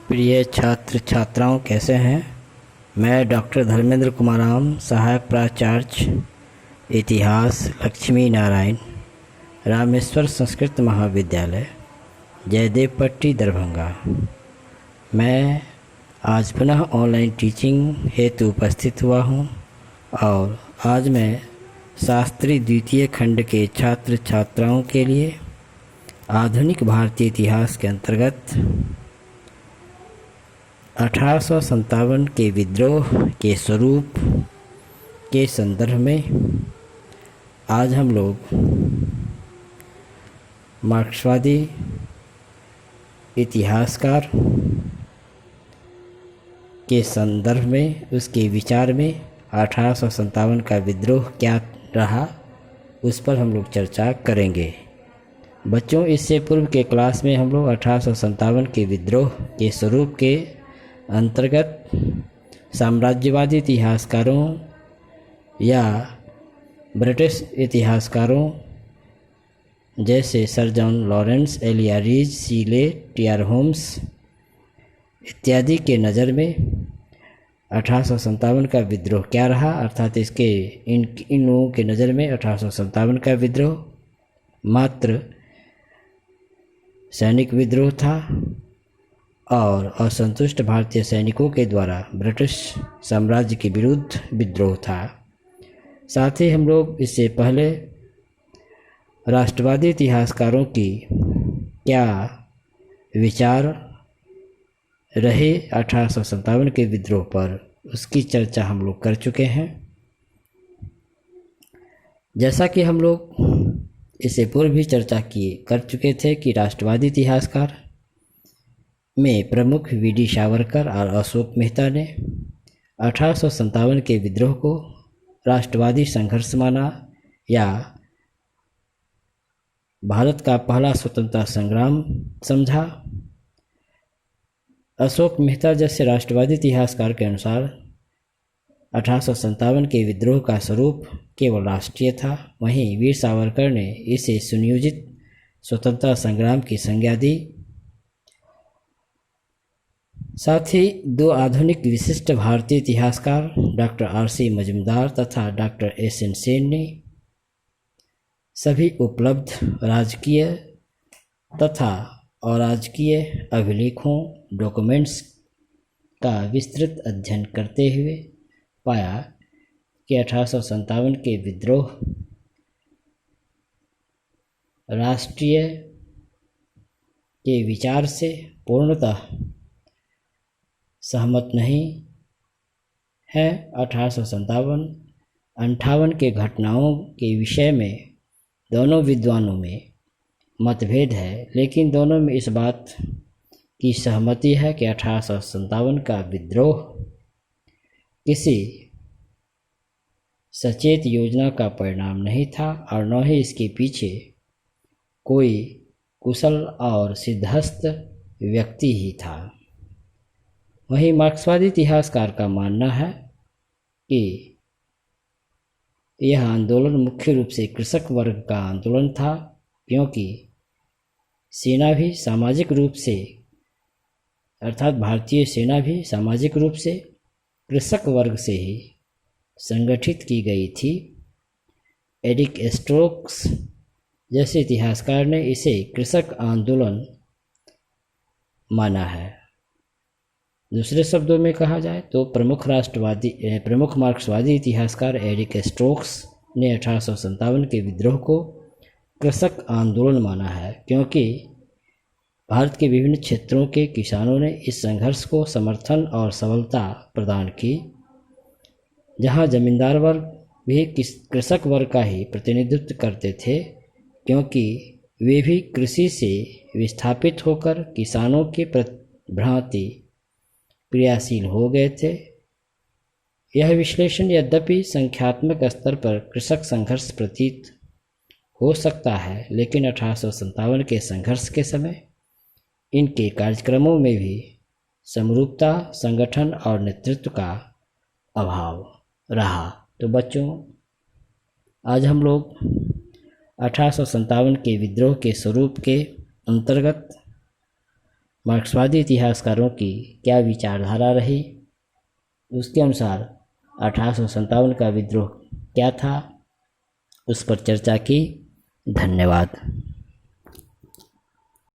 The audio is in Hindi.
प्रिय छात्र छात्राओं, कैसे हैं। मैं डॉक्टर धर्मेंद्र कुमाराम, सहायक प्राचार्य इतिहास, लक्ष्मी नारायण, रामेश्वर संस्कृत महाविद्यालय, जयदेव पट्टी, दरभंगा। मैं आज पुनः ऑनलाइन टीचिंग हेतु उपस्थित हुआ हूं और आज मैं शास्त्री द्वितीय खंड के छात्र छात्राओं के लिए आधुनिक भारतीय इतिहास के अंतर्गत 1857 के विद्रोह के स्वरूप के संदर्भ में आज हम लोग मार्क्सवादी इतिहासकार के संदर्भ में, उसके विचार में 1857 का विद्रोह क्या रहा, उस पर हम लोग चर्चा करेंगे। बच्चों, इससे पूर्व के क्लास में हम लोग 1857 के विद्रोह के स्वरूप के अंतर्गत साम्राज्यवादी इतिहासकारों या ब्रिटिश इतिहासकारों जैसे sir John Lawrence, Elia Rees, Seeley, T R. Holmes इत्यादि के नज़र में 1857 का विद्रोह क्या रहा, अर्थात इन लोगों के नज़र में 1857 का विद्रोह मात्र सैनिक विद्रोह था और असंतुष्ट भारतीय सैनिकों के द्वारा ब्रिटिश साम्राज्य के विरुद्ध विद्रोह था। साथ ही हम लोग इससे पहले राष्ट्रवादी इतिहासकारों की क्या विचार रहे 1857 के विद्रोह पर, उसकी चर्चा हम लोग कर चुके हैं। जैसा कि हम लोग इससे पूर्व भी चर्चा कर चुके थे कि राष्ट्रवादी इतिहासकार में प्रमुख वी.डी. सावरकर और अशोक मेहता ने 1857 के विद्रोह को राष्ट्रवादी संघर्ष माना या भारत का पहला स्वतंत्रता संग्राम समझा। अशोक मेहता जैसे राष्ट्रवादी इतिहासकार के अनुसार 1857 के विद्रोह का स्वरूप केवल राष्ट्रीय था, वहीं वीर सावरकर ने इसे सुनियोजित स्वतंत्रता संग्राम की संज्ञा दी। साथ ही दो आधुनिक विशिष्ट भारतीय इतिहासकार डॉक्टर आर.सी. मजूमदार तथा डॉक्टर एस.एन. सेन ने सभी उपलब्ध राजकीय तथा अराजकीय अभिलेखों, डॉक्यूमेंट्स का विस्तृत अध्ययन करते हुए पाया कि 1857 के विद्रोह राष्ट्रीय के विचार से पूर्णतः सहमत नहीं है। 1857 के घटनाओं के विषय में दोनों विद्वानों में मतभेद है, लेकिन दोनों में इस बात की सहमति है कि 1857 का विद्रोह किसी सचेत योजना का परिणाम नहीं था और न ही इसके पीछे कोई कुशल और सिद्धहस्त व्यक्ति ही था। वहीं मार्क्सवादी इतिहासकार का मानना है कि यह आंदोलन मुख्य रूप से कृषक वर्ग का आंदोलन था, क्योंकि सेना भी सामाजिक रूप से, अर्थात भारतीय सेना भी सामाजिक रूप से कृषक वर्ग से ही संगठित की गई थी। एरिक स्टोक्स जैसे इतिहासकार ने इसे कृषक आंदोलन माना है। दूसरे शब्दों में कहा जाए तो प्रमुख मार्क्सवादी इतिहासकार एरिक स्टोक्स ने 1857 के विद्रोह को कृषक आंदोलन माना है, क्योंकि भारत के विभिन्न क्षेत्रों के किसानों ने इस संघर्ष को समर्थन और सबलता प्रदान की। जहां जमींदार वर्ग भी कृषक वर्ग का ही प्रतिनिधित्व करते थे, क्योंकि वे भी कृषि से विस्थापित होकर किसानों के भांति क्रियाशील हो गए थे। यह विश्लेषण यद्यपि संख्यात्मक स्तर पर कृषक संघर्ष प्रतीत हो सकता है, लेकिन 1857 के संघर्ष के समय इनके कार्यक्रमों में भी समरूपता, संगठन और नेतृत्व का अभाव रहा। तो बच्चों, आज हम लोग 1857 के विद्रोह के स्वरूप के अंतर्गत मार्क्सवादी इतिहासकारों की क्या विचारधारा रही, उसके अनुसार 1857 का विद्रोह क्या था, उस पर चर्चा की। धन्यवाद।